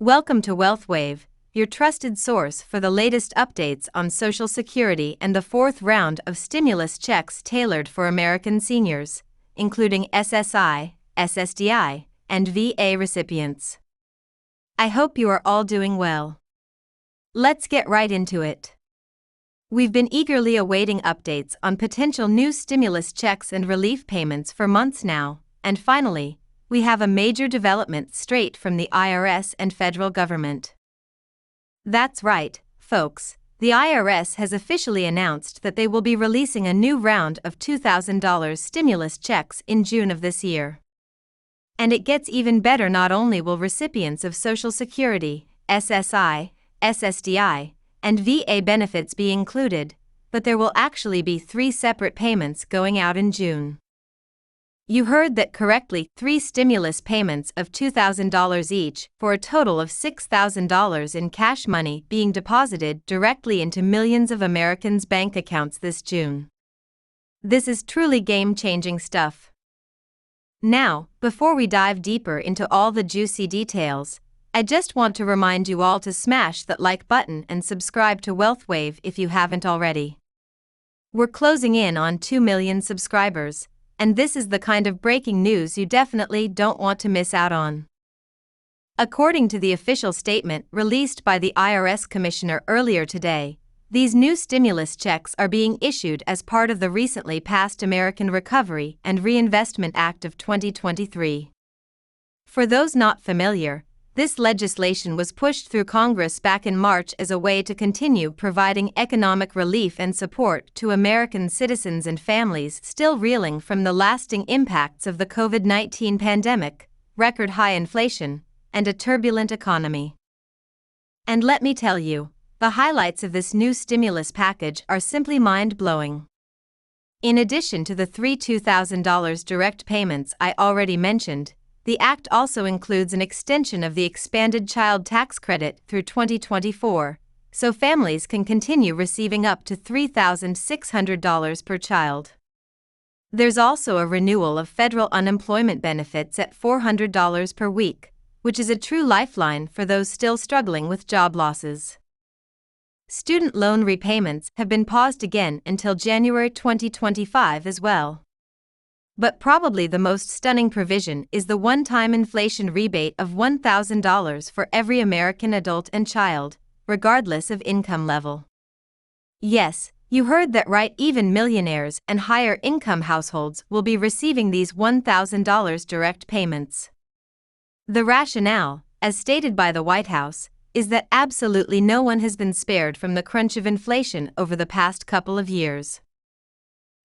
Welcome to WealthWave, your trusted source for the latest updates on Social Security and the fourth round of stimulus checks tailored for American seniors, including SSI, SSDI, and VA recipients. I hope you are all doing well. Let's get right into it. We've been eagerly awaiting updates on potential new stimulus checks and relief payments for months now, and finally, we have a major development straight from the IRS and federal government. That's right, folks. The IRS has officially announced that they will be releasing a new round of $2,000 stimulus checks in June of this year. And it gets even better. Not only will recipients of Social Security, SSI, SSDI, and VA benefits be included, but there will actually be 3 separate payments going out in June. You heard that correctly, 3 stimulus payments of $2,000 each, for a total of $6,000 in cash money being deposited directly into millions of Americans' bank accounts this June. This is truly game-changing stuff. Now, before we dive deeper into all the juicy details, I just want to remind you all to smash that like button and subscribe to WealthWave if you haven't already. We're closing in on 2 million subscribers, and this is the kind of breaking news you definitely don't want to miss out on. According to the official statement released by the IRS Commissioner earlier today, these new stimulus checks are being issued as part of the recently passed American Recovery and Reinvestment Act of 2023. For those not familiar, this legislation was pushed through Congress back in March as a way to continue providing economic relief and support to American citizens and families still reeling from the lasting impacts of the COVID-19 pandemic, record high inflation, and a turbulent economy. And let me tell you, the highlights of this new stimulus package are simply mind-blowing. In addition to the 3 $2,000 direct payments I already mentioned, the Act also includes an extension of the expanded child tax credit through 2024, so families can continue receiving up to $3,600 per child. There's also a renewal of federal unemployment benefits at $400 per week, which is a true lifeline for those still struggling with job losses. Student loan repayments have been paused again until January 2025 as well. But probably the most stunning provision is the one-time inflation rebate of $1,000 for every American adult and child, regardless of income level. Yes, you heard that right, even millionaires and higher-income households will be receiving these $1,000 direct payments. The rationale, as stated by the White House, is that absolutely no one has been spared from the crunch of inflation over the past couple of years.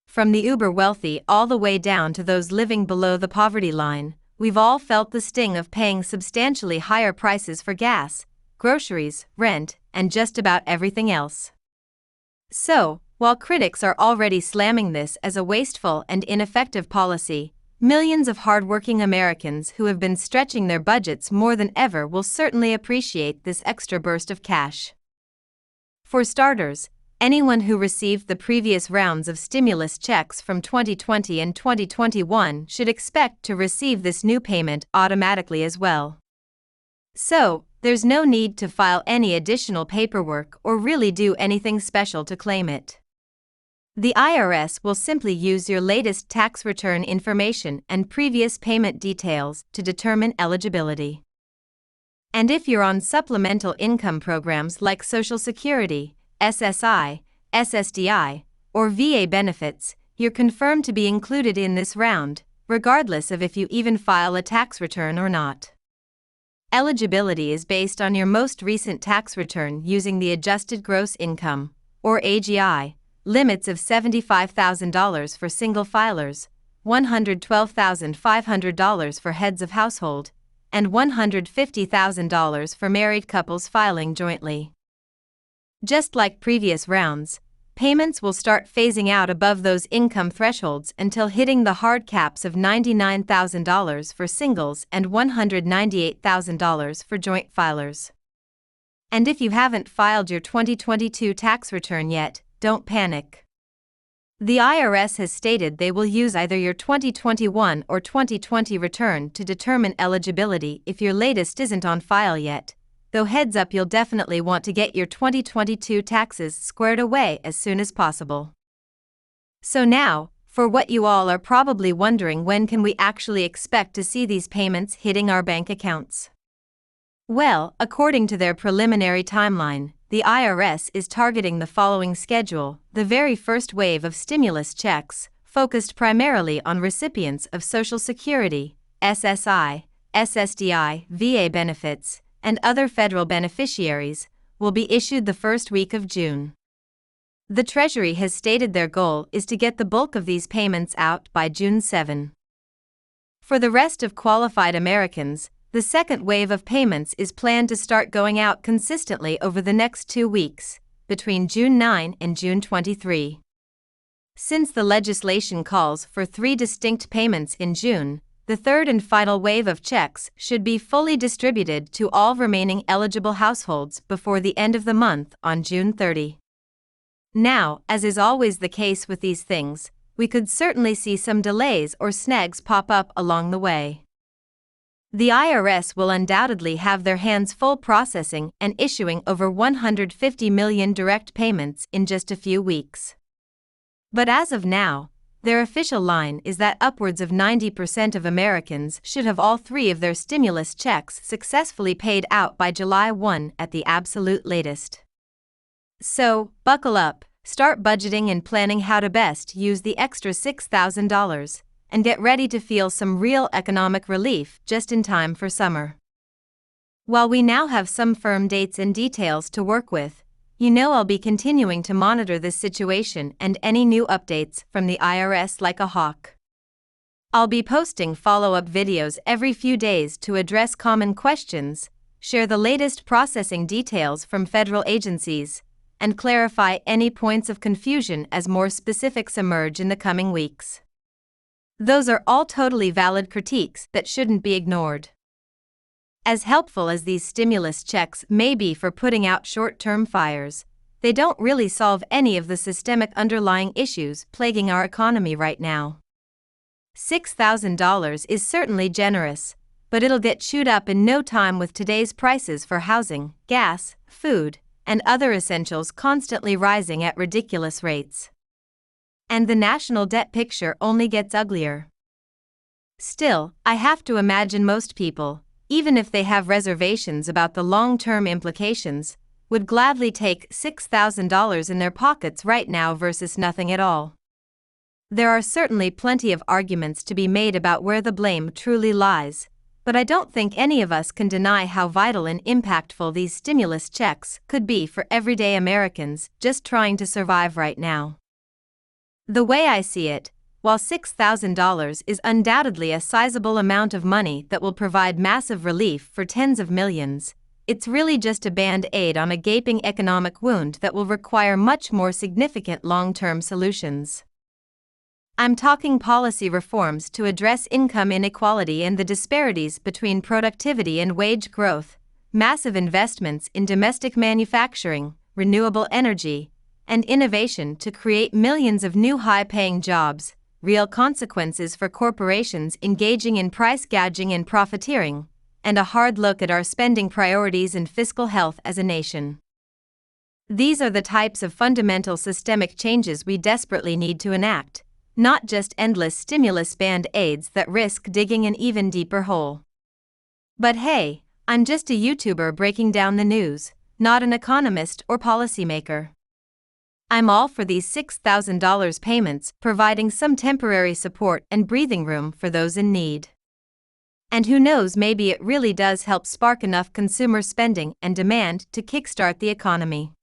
From the uber-wealthy all the way down to those living below the poverty line, we've all felt the sting of paying substantially higher prices for gas, groceries, rent, and just about everything else. So, while critics are already slamming this as a wasteful and ineffective policy, millions of hardworking Americans who have been stretching their budgets more than ever will certainly appreciate this extra burst of cash. For starters, anyone who received the previous rounds of stimulus checks from 2020 and 2021 should expect to receive this new payment automatically as well. So, there's no need to file any additional paperwork or really do anything special to claim it. The IRS will simply use your latest tax return information and previous payment details to determine eligibility. And if you're on supplemental income programs like Social Security, SSI, SSDI, or VA benefits, you're confirmed to be included in this round, regardless of if you even file a tax return or not. Eligibility is based on your most recent tax return using the Adjusted Gross Income, or AGI, limits of $75,000 for single filers, $112,500 for heads of household, and $150,000 for married couples filing jointly. Just like previous rounds, payments will start phasing out above those income thresholds until hitting the hard caps of $99,000 for singles and $198,000 for joint filers. And if you haven't filed your 2022 tax return yet, don't panic. The IRS has stated they will use either your 2021 or 2020 return to determine eligibility if your latest isn't on file yet, though heads up, you'll definitely want to get your 2022 taxes squared away as soon as possible. So now, for what you all are probably wondering, when can we actually expect to see these payments hitting our bank accounts? Well, according to their preliminary timeline, the IRS is targeting the following schedule: the very first wave of stimulus checks, focused primarily on recipients of Social Security, SSI, SSDI, VA benefits, and other federal beneficiaries, will be issued the first week of June. The Treasury has stated their goal is to get the bulk of these payments out by June 7. For the rest of qualified Americans, the second wave of payments is planned to start going out consistently over the next 2 weeks, between June 9 and June 23. Since the legislation calls for 3 distinct payments in June, the third and final wave of checks should be fully distributed to all remaining eligible households before the end of the month on June 30. Now, as is always the case with these things, we could certainly see some delays or snags pop up along the way. The IRS will undoubtedly have their hands full processing and issuing over 150 million direct payments in just a few weeks. But as of now, their official line is that upwards of 90% of Americans should have all 3 of their stimulus checks successfully paid out by July 1 at the absolute latest. So, buckle up, start budgeting and planning how to best use the extra $6,000. And get ready to feel some real economic relief just in time for summer. While we now have some firm dates and details to work with, you know I'll be continuing to monitor this situation and any new updates from the IRS like a hawk. I'll be posting follow-up videos every few days to address common questions, share the latest processing details from federal agencies, and clarify any points of confusion as more specifics emerge in the coming weeks. Those are all totally valid critiques that shouldn't be ignored. As helpful as these stimulus checks may be for putting out short-term fires, they don't really solve any of the systemic underlying issues plaguing our economy right now. $6,000 is certainly generous, but it'll get chewed up in no time with today's prices for housing, gas, food, and other essentials constantly rising at ridiculous rates. And the national debt picture only gets uglier. Still, I have to imagine most people, even if they have reservations about the long-term implications, would gladly take $6,000 in their pockets right now versus nothing at all. There are certainly plenty of arguments to be made about where the blame truly lies, but I don't think any of us can deny how vital and impactful these stimulus checks could be for everyday Americans just trying to survive right now. The way I see it, while $6,000 is undoubtedly a sizable amount of money that will provide massive relief for tens of millions, it's really just a band-aid on a gaping economic wound that will require much more significant long-term solutions. I'm talking policy reforms to address income inequality and the disparities between productivity and wage growth, massive investments in domestic manufacturing, renewable energy, and innovation to create millions of new high-paying jobs, real consequences for corporations engaging in price gouging and profiteering, and a hard look at our spending priorities and fiscal health as a nation. These are the types of fundamental systemic changes we desperately need to enact, not just endless stimulus band-aids that risk digging an even deeper hole. But hey, I'm just a YouTuber breaking down the news, not an economist or policymaker. I'm all for these $6,000 payments providing some temporary support and breathing room for those in need. And who knows, maybe it really does help spark enough consumer spending and demand to kickstart the economy.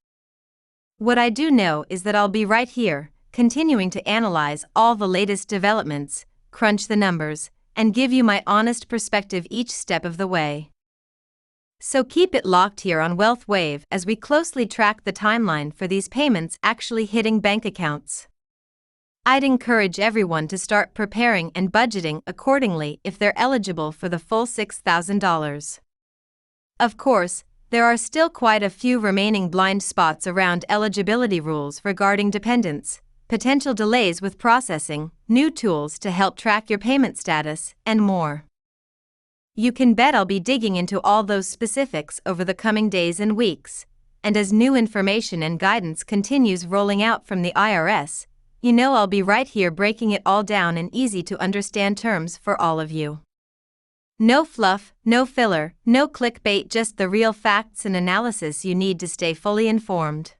What I do know is that I'll be right here, continuing to analyze all the latest developments, crunch the numbers, and give you my honest perspective each step of the way. So keep it locked here on Wealth Wave as we closely track the timeline for these payments actually hitting bank accounts. I'd encourage everyone to start preparing and budgeting accordingly if they're eligible for the full $6,000. Of course, there are still quite a few remaining blind spots around eligibility rules regarding dependents, potential delays with processing, new tools to help track your payment status, and more. You can bet I'll be digging into all those specifics over the coming days and weeks, and as new information and guidance continues rolling out from the IRS, you know I'll be right here breaking it all down in easy to understand terms for all of you. No fluff, no filler, no clickbait, just the real facts and analysis you need to stay fully informed.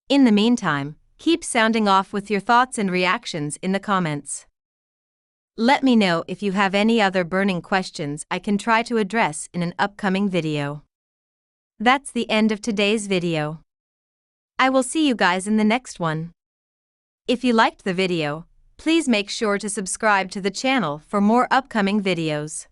In the meantime, keep sounding off with your thoughts and reactions in the comments. Let me know if you have any other burning questions I can try to address in an upcoming video. That's the end of today's video. I will see you guys in the next one. If you liked the video, please make sure to subscribe to the channel for more upcoming videos.